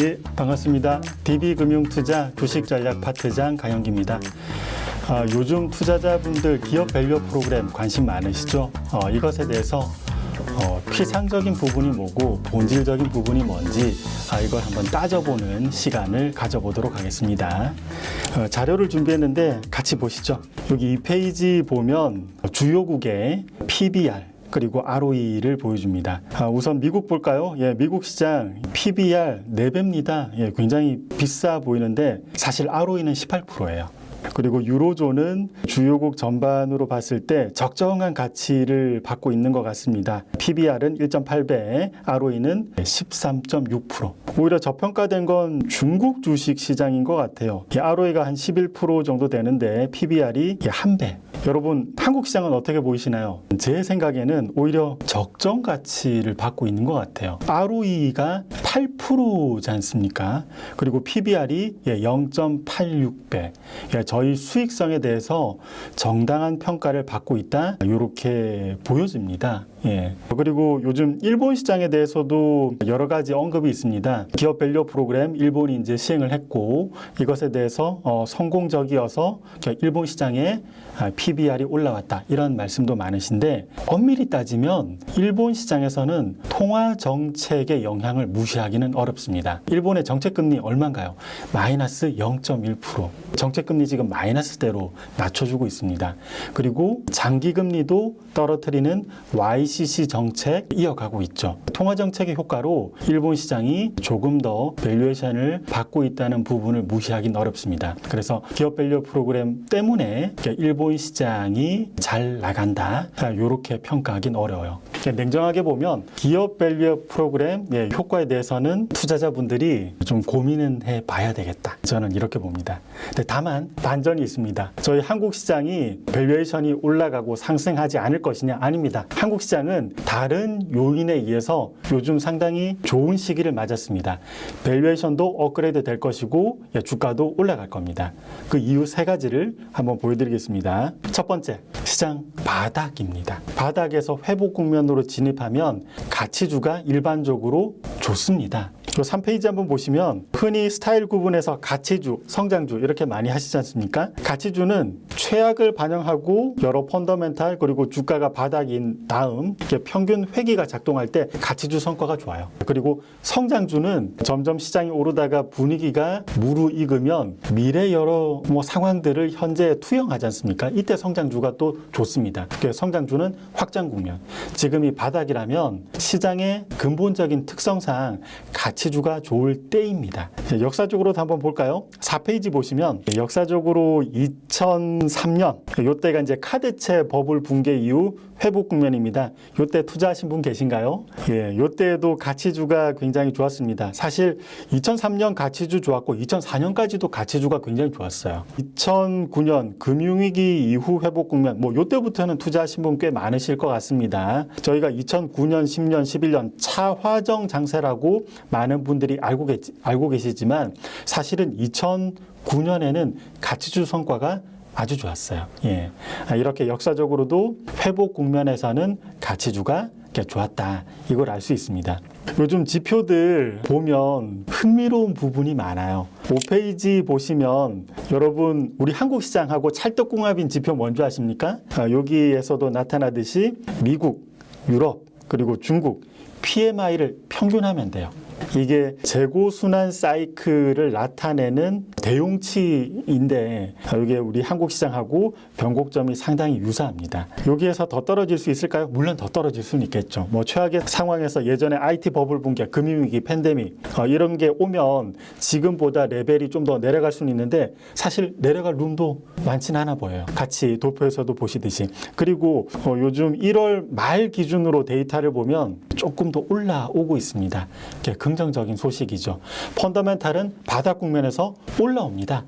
예, 반갑습니다. DB금융투자 주식전략 파트장 강영기입니다. 요즘 투자자분들 기업 밸류 프로그램 관심 많으시죠? 이것에 대해서 피상적인 부분이 뭐고 본질적인 부분이 뭔지 이걸 한번 따져보는 시간을 가져보도록 하겠습니다. 자료를 준비했는데 같이 보시죠. 여기 이 페이지 보면 주요국의 PBR 그리고 ROE를 보여줍니다. 우선 미국 볼까요? 예, 미국 시장 PBR 4배입니다. 예, 굉장히 비싸 보이는데 사실 ROE는 18%예요. 그리고 유로존은 주요국 전반으로 봤을 때 적정한 가치를 받고 있는 것 같습니다. PBR은 1.8배, ROE는 13.6%. 오히려 저평가된 건 중국 주식 시장인 것 같아요. ROE가 한 11% 정도 되는데 PBR이 1배. 여러분, 한국 시장은 어떻게 보이시나요? 제 생각에는 오히려 적정 가치를 받고 있는 것 같아요. ROE가 8%지 않습니까? 그리고 PBR이 0.86배. 저희 수익성에 대해서 정당한 평가를 받고 있다, 이렇게 보여집니다. 예. 그리고 요즘 일본 시장에 대해서도 여러 가지 언급이 있습니다. 기업 밸류 프로그램 일본이 이제 시행을 했고 이것에 대해서 성공적이어서 일본 시장에 PBR이 올라왔다, 이런 말씀도 많으신데 엄밀히 따지면 일본 시장에서는 통화 정책의 영향을 무시하기는 어렵습니다. 일본의 정책금리 얼마인가요? 마이너스 0.1%. 정책금리 지금 마이너스대로 낮춰주고 있습니다. 그리고 장기금리도 떨어뜨리는 YCC 정책 이어가고 있죠. 통화 정책의 효과로 일본 시장이 조금 더 밸류에이션을 받고 있다는 부분을 무시하기는 어렵습니다. 그래서 기업 밸류 프로그램 때문에 일본 시장이 잘 나간다, 이렇게 평가하기는 어려워요. 냉정하게 보면 기업 밸류 프로그램 효과에 대해서는 투자자분들이 좀 고민은 해봐야 되겠다, 저는 이렇게 봅니다. 근데 다만 반전이 있습니다. 저희 한국 시장이 밸류에이션이 올라가고 상승하지 않을 것이냐? 아닙니다. 한국 시장은 다른 요인에 의해서 요즘 상당히 좋은 시기를 맞았습니다. 밸류에이션도 업그레이드 될 것이고 주가도 올라갈 겁니다. 그 이유 3가지를 한번 보여드리겠습니다. 첫 번째, 시장 바닥입니다. 바닥에서 회복 국면으로 진입하면 가치주가 일반적으로 좋습니다. 이 3페이지 한번 보시면 흔히 스타일 구분해서 가치주, 성장주 이렇게 많이 하시지 않습니까? 가치주는 최악을 반영하고 여러 펀더멘탈 그리고 주가가 바닥인 다음 평균 회귀가 작동할 때 가치주 성과가 좋아요. 그리고 성장주는 점점 시장이 오르다가 분위기가 무르익으면 미래 여러 상황들을 현재 투영하지 않습니까? 이때 성장주가 또 좋습니다. 성장주는 확장 국면. 지금이 바닥이라면 시장의 근본적인 특성상 가치주가 좋을 때입니다. 역사적으로도 한번 볼까요? 4페이지 보시면 역사적으로 2003년 이때가 이제 카드채 버블 붕괴 이후 회복 국면입니다. 이때 투자하신 분 계신가요? 예, 이때도 가치주가 굉장히 좋았습니다. 사실 2003년 가치주 좋았고 2004년까지도 가치주가 굉장히 좋았어요. 2009년 금융위기 이후 회복 국면, 이때부터는 투자하신 분 꽤 많으실 것 같습니다. 저희가 2009년, 10년, 11년 차화정 장세라고 많은 분들이 알고 계시지만 사실은 2009년에는 가치주 성과가 아주 좋았어요. 예. 이렇게 역사적으로도 회복 국면에서는 가치주가 좋았다, 이걸 알 수 있습니다. 요즘 지표들 보면 흥미로운 부분이 많아요. 5페이지 보시면 여러분, 우리 한국 시장하고 찰떡궁합인 지표 뭔지 아십니까? 여기에서도 나타나듯이 미국, 유럽, 그리고 중국 PMI를 평균하면 돼요. 이게 재고순환 사이클을 나타내는 대용치인데 이게 우리 한국 시장하고 변곡점이 상당히 유사합니다. 여기에서 더 떨어질 수 있을까요? 물론 더 떨어질 수는 있겠죠. 최악의 상황에서 예전에 IT 버블 붕괴, 금융위기, 팬데믹 이런 게 오면 지금보다 레벨이 좀 더 내려갈 수는 있는데 사실 내려갈 룸도 많지는 않아 보여요. 같이 도표에서도 보시듯이. 그리고 요즘 1월 말 기준으로 데이터를 보면 조금 더 올라오고 있습니다. 긍정적인 소식이죠. 펀더멘탈은 바닥 국면에서 올라옵니다.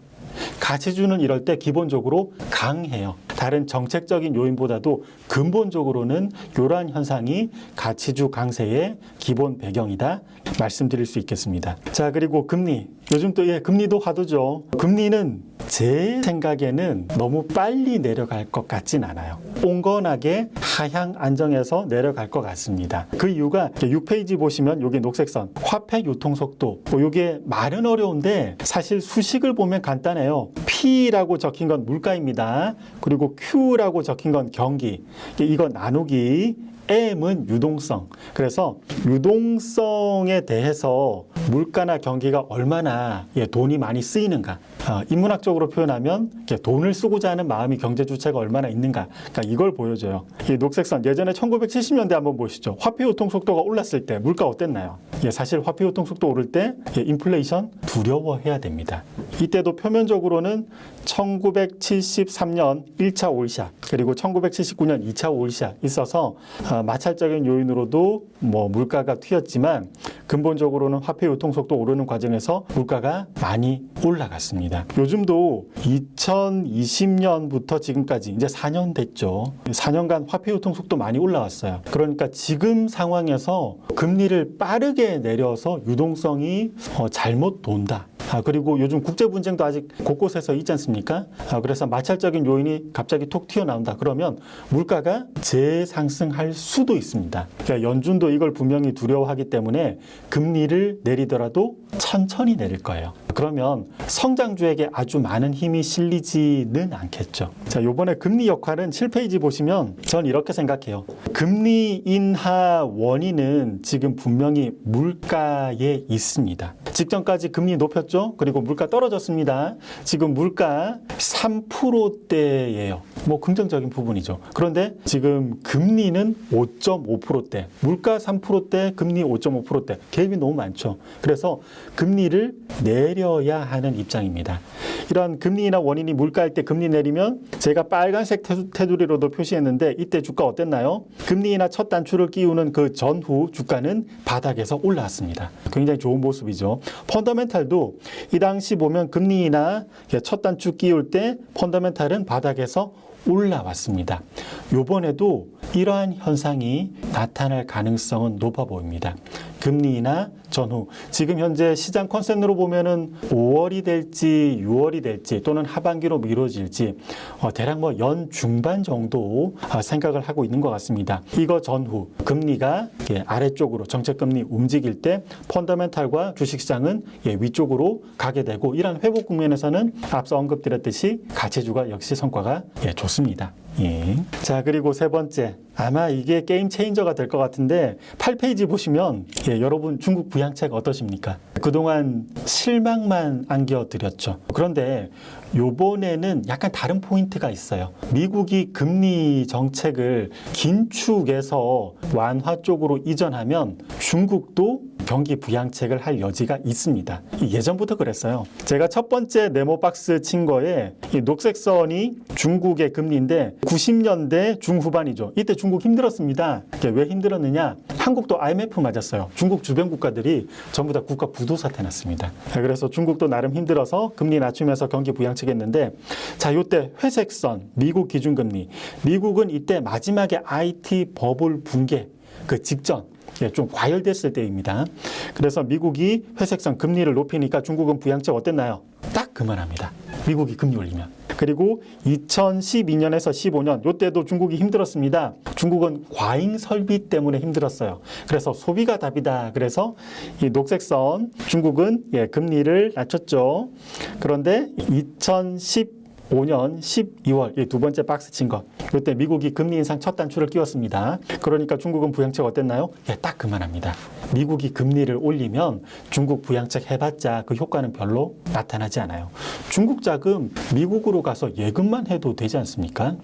가치주는 이럴 때 기본적으로 강해요. 다른 정책적인 요인보다도 근본적으로는 이러한 현상이 가치주 강세의 기본 배경이다 말씀드릴 수 있겠습니다. 자, 그리고 금리. 요즘 또 금리도 화두죠. 금리는 제 생각에는 너무 빨리 내려갈 것 같진 않아요. 온건하게 하향 안정해서 내려갈 것 같습니다. 그 이유가 6페이지 보시면 여기 녹색선 화폐 유통속도, 이게 말은 어려운데 사실 수식을 보면 간단해요. P라고 적힌 건 물가입니다. 그리고 Q라고 적힌 건 경기, 이거 나누기 M은 유동성. 그래서 유동성에 대해서 물가나 경기가 얼마나 돈이 많이 쓰이는가, 인문학적으로 표현하면 돈을 쓰고자 하는 마음이 경제 주체가 얼마나 있는가, 그러니까 이걸 보여줘요. 이 녹색선 예전에 1970년대 한번 보시죠. 화폐 유통 속도가 올랐을 때 물가 어땠나요? 사실 화폐 유통 속도 오를 때 인플레이션 두려워해야 됩니다. 이때도 표면적으로는 1973년 1차 오일샷, 그리고 1979년 2차 오일샷 있어서 마찰적인 요인으로도 물가가 튀었지만 근본적으로는 화폐 유통 속도 오르는 과정에서 물가가 많이 올라갔습니다. 요즘도 2020년부터 지금까지 이제 4년 됐죠. 4년간 화폐 유통 속도 많이 올라왔어요. 그러니까 지금 상황에서 금리를 빠르게 내려서 유동성이 잘못 돈다. 그리고 요즘 국제 분쟁도 아직 곳곳에서 있지 않습니까? 그래서 마찰적인 요인이 갑자기 톡 튀어나온다. 그러면 물가가 재상승할 수도 있습니다. 그러니까 연준도 이걸 분명히 두려워하기 때문에 금리를 내리더라도 천천히 내릴 거예요. 그러면 성장주에게 아주 많은 힘이 실리지는 않겠죠. 자, 요번에 금리 역할은 7페이지 보시면 전 이렇게 생각해요. 금리 인하 원인은 지금 분명히 물가에 있습니다. 직전까지 금리 높였죠. 그리고 물가 떨어졌습니다. 지금 물가 3%대예요. 긍정적인 부분이죠. 그런데 지금 금리는 5.5%대, 물가 3%대, 금리 5.5%대, 갭이 너무 많죠. 그래서 금리를 내려야 하는 입장입니다. 이런 금리 인하 원인이 물가일 때 금리 내리면 제가 빨간색 테두리로도 표시했는데 이때 주가 어땠나요? 금리 인하 첫 단추를 끼우는 그 전후 주가는 바닥에서 올라왔습니다. 굉장히 좋은 모습이죠. 펀더멘탈도 이 당시 보면 금리 인하 첫 단추 끼울 때 펀더멘탈은 바닥에서 올라왔습니다. 요번에도 이러한 현상이 나타날 가능성은 높아 보입니다. 금리 인하 전후, 지금 현재 시장 컨센으로 보면은 5월이 될지 6월이 될지 또는 하반기로 미뤄질지 대략 연 중반 정도 생각을 하고 있는 것 같습니다. 이거 전후 금리가 아래쪽으로 정책금리 움직일 때 펀더멘탈과 주식시장은 위쪽으로 가게 되고, 이런 회복 국면에서는 앞서 언급드렸듯이 가치주가 역시 성과가 좋습니다. 자, 그리고 세 번째, 아마 이게 게임 체인저가 될 것 같은데 8페이지 보시면 여러분 중국 부양책 어떠십니까? 그동안 실망만 안겨드렸죠. 그런데 요번에는 약간 다른 포인트가 있어요. 미국이 금리 정책을 긴축에서 완화 쪽으로 이전하면 중국도 경기 부양책을 할 여지가 있습니다. 예전부터 그랬어요. 제가 첫 번째 네모 박스 친 거에 이 녹색 선이 중국의 금리인데 90년대 중후반이죠. 이때 중국 힘들었습니다. 왜 힘들었느냐? 한국도 IMF 맞았어요. 중국 주변 국가들이 전부 다 국가 부도 사태 났습니다. 그래서 중국도 나름 힘들어서 금리 낮추면서 경기 부양책 했는데, 자, 요때 회색 선 미국 기준금리, 미국은 이때 마지막에 IT 버블 붕괴 그 직전 좀 과열됐을 때입니다. 그래서 미국이 회색선 금리를 높이니까 중국은 부양책 어땠나요? 딱 그만합니다. 미국이 금리 올리면. 그리고 2012년에서 15년 요때도 중국이 힘들었습니다. 중국은 과잉 설비 때문에 힘들었어요. 그래서 소비가 답이다. 그래서 이 녹색선 중국은 금리를 낮췄죠. 그런데 2015년 12월 이 두 번째 박스 친 것, 이때 미국이 금리 인상 첫 단추를 끼웠습니다. 그러니까 중국은 부양책 어땠나요? 딱 그만합니다. 미국이 금리를 올리면 중국 부양책 해봤자 그 효과는 별로 나타나지 않아요. 중국 자금 미국으로 가서 예금만 해도 되지 않습니까?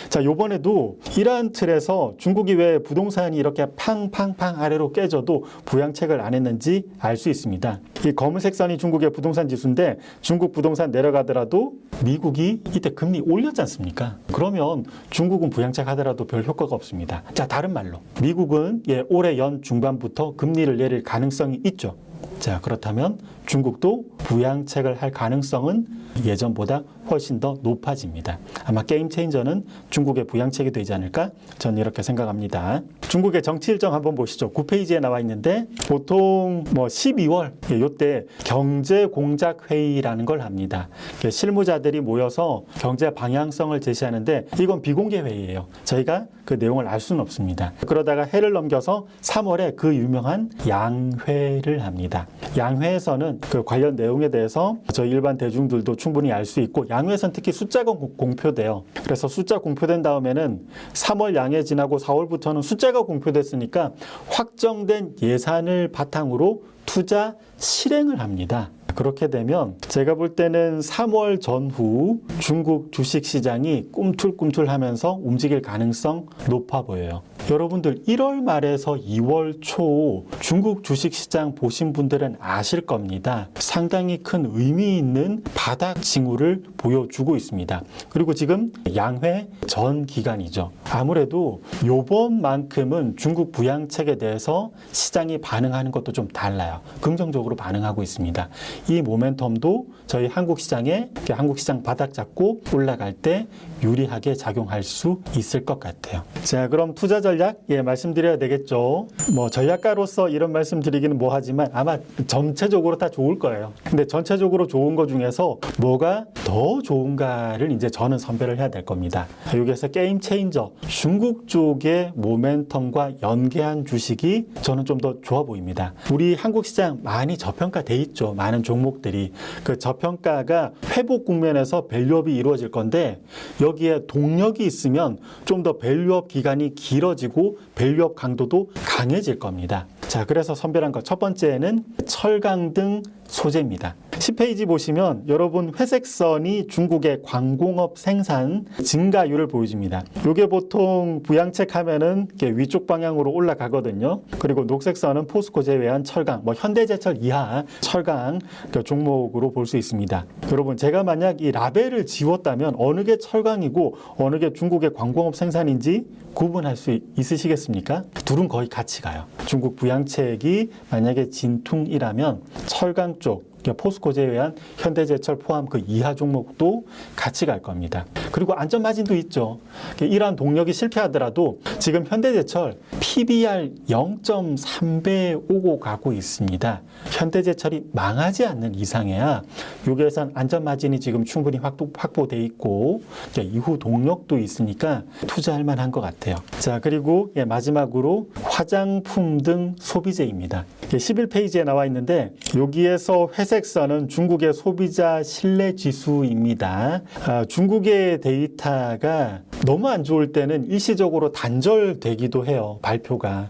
자, 요번에도 이러한 틀에서 중국이 왜 부동산이 이렇게 팡팡팡 아래로 깨져도 부양책을 안 했는지 알 수 있습니다. 이 검은색 선이 중국의 부동산 지수인데 중국 부동산 내려가더라도 미국이 이때 금리 올렸지 않습니까? 그러면 중국은 부양책 하더라도 별 효과가 없습니다. 자, 다른 말로 미국은 올해 연 중반부터 금리를 내릴 가능성이 있죠. 자, 그렇다면 중국도 부양책을 할 가능성은 예전보다 훨씬 더 높아집니다. 아마 게임 체인저는 중국의 부양책이 되지 않을까? 저는 이렇게 생각합니다. 중국의 정치 일정 한번 보시죠. 9페이지에 나와 있는데 보통 12월 이때 경제공작회의라는 걸 합니다. 실무자들이 모여서 경제 방향성을 제시하는데 이건 비공개 회의예요. 저희가 그 내용을 알 수는 없습니다. 그러다가 해를 넘겨서 3월에 그 유명한 양회를 합니다. 양회에서는 그 관련 내용에 대해서 저희 일반 대중들도 충분히 알 수 있고 양회에서는 특히 숫자가 공표돼요. 그래서 숫자 공표된 다음에는 3월 양회 지나고 4월부터는 숫자가 공표됐으니까 확정된 예산을 바탕으로 투자 실행을 합니다. 그렇게 되면 제가 볼 때는 3월 전후 중국 주식시장이 꿈틀꿈틀하면서 움직일 가능성 높아 보여요. 여러분들 1월 말에서 2월 초 중국 주식시장 보신 분들은 아실 겁니다. 상당히 큰 의미 있는 바닥 징후를 보여주고 있습니다. 그리고 지금 양회 전 기간이죠. 아무래도 요번만큼은 중국 부양책에 대해서 시장이 반응하는 것도 좀 달라요. 긍정적으로 반응하고 있습니다. 이 모멘텀도 저희 한국 시장 바닥 잡고 올라갈 때 유리하게 작용할 수 있을 것 같아요. 자, 그럼 투자 전략 말씀드려야 되겠죠. 전략가로서 이런 말씀드리기는 뭐하지만 아마 전체적으로 다 좋을 거예요. 근데 전체적으로 좋은 것 중에서 뭐가 더 좋은가를 이제 저는 선별을 해야 될 겁니다. 여기에서 게임 체인저 중국 쪽의 모멘텀과 연계한 주식이 저는 좀 더 좋아 보입니다. 우리 한국 시장 많이 저평가돼 있죠. 많은 종목들이 그 저평가가 회복 국면에서 밸류업이 이루어질 건데 여기에 동력이 있으면 좀 더 밸류업 기간이 길어지고 밸류업 강도도 강해질 겁니다. 자, 그래서 선별한 것 첫 번째는 철강 등 소재입니다. 10페이지 보시면 여러분 회색선이 중국의 광공업 생산 증가율을 보여줍니다. 이게 보통 부양책 하면은 위쪽 방향으로 올라가거든요. 그리고 녹색선은 포스코 제외한 철강, 현대제철 이하 철강 종목으로 볼 수 있습니다. 여러분 제가 만약 이 라벨을 지웠다면 어느 게 철강이고 어느 게 중국의 광공업 생산인지 구분할 수 있으시겠습니까? 둘은 거의 같이 가요. 중국 부양책이 만약에 진퉁이라면 철강 쪽 포스코 제외한 현대제철 포함 그 이하 종목도 같이 갈 겁니다. 그리고 안전마진도 있죠. 이러한 동력이 실패하더라도 지금 현대제철 PBR 0.3배 오고 가고 있습니다. 현대제철이 망하지 않는 이상해야 여기에선 안전마진이 지금 충분히 확보돼 있고 이후 동력도 있으니까 투자할 만한 것 같아요. 자, 그리고 마지막으로 화장품 등 소비재입니다. 11페이지에 나와 있는데 여기에서 회색선은 중국의 소비자 신뢰 지수입니다. 중국의 데이터가 너무 안 좋을 때는 일시적으로 단절되기도 해요. 발표가.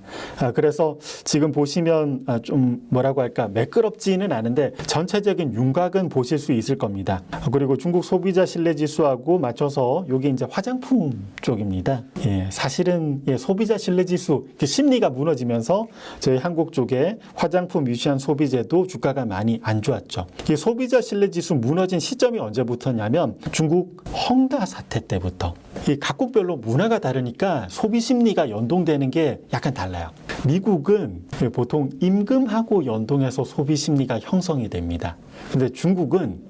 그래서 지금 보시면 좀 뭐라고 할까 매끄럽지는 않은데 전체적인 윤곽은 보실 수 있을 겁니다. 그리고 중국 소비자 신뢰 지수하고 맞춰서 이게 이제 화장품 쪽입니다. 사실은 소비자 신뢰 지수 심리가 무너지면서 저희 한국 쪽에 화장품 유치한 소비재도 주가가 많이 안 좋았죠. 이 소비자 신뢰 지수 무너진 시점이 언제부터냐면 중국 헝다 사태 때부터. 이 각국별로 문화가 다르니까 소비 심리가 연동되는 게 약간 달라요. 미국은 보통 임금하고 연동해서 소비 심리가 형성이 됩니다. 근데 중국은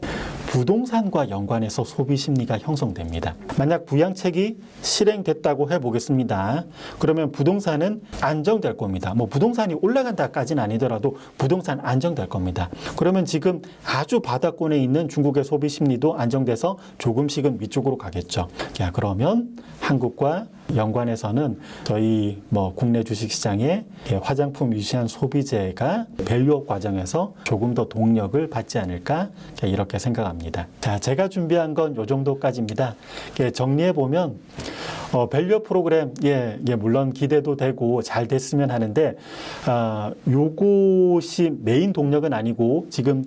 부동산과 연관해서 소비 심리가 형성됩니다. 만약 부양책이 실행됐다고 해보겠습니다. 그러면 부동산은 안정될 겁니다. 부동산이 올라간다까지는 아니더라도 부동산 안정될 겁니다. 그러면 지금 아주 바닥권에 있는 중국의 소비 심리도 안정돼서 조금씩은 위쪽으로 가겠죠. 그러면 한국과 연관해서는 저희 국내 주식시장의 화장품 유치한 소비재가 밸류업 과정에서 조금 더 동력을 받지 않을까 이렇게 생각합니다. 자, 제가 준비한 건 이 정도까지입니다. 정리해 보면 밸류업 프로그램 물론 기대도 되고 잘 됐으면 하는데 요것이 메인 동력은 아니고 지금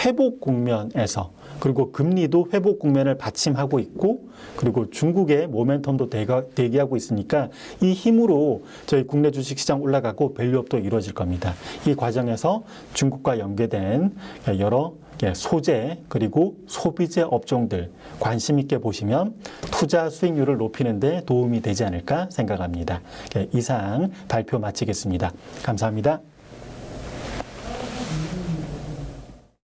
회복 국면에서 그리고 금리도 회복 국면을 받침하고 있고 그리고 중국의 모멘텀도 대기하고 있으니까 이 힘으로 저희 국내 주식시장 올라가고 밸류업도 이루어질 겁니다. 이 과정에서 중국과 연계된 여러 소재 그리고 소비재 업종들 관심 있게 보시면 투자 수익률을 높이는 데 도움이 되지 않을까 생각합니다. 이상 발표 마치겠습니다. 감사합니다.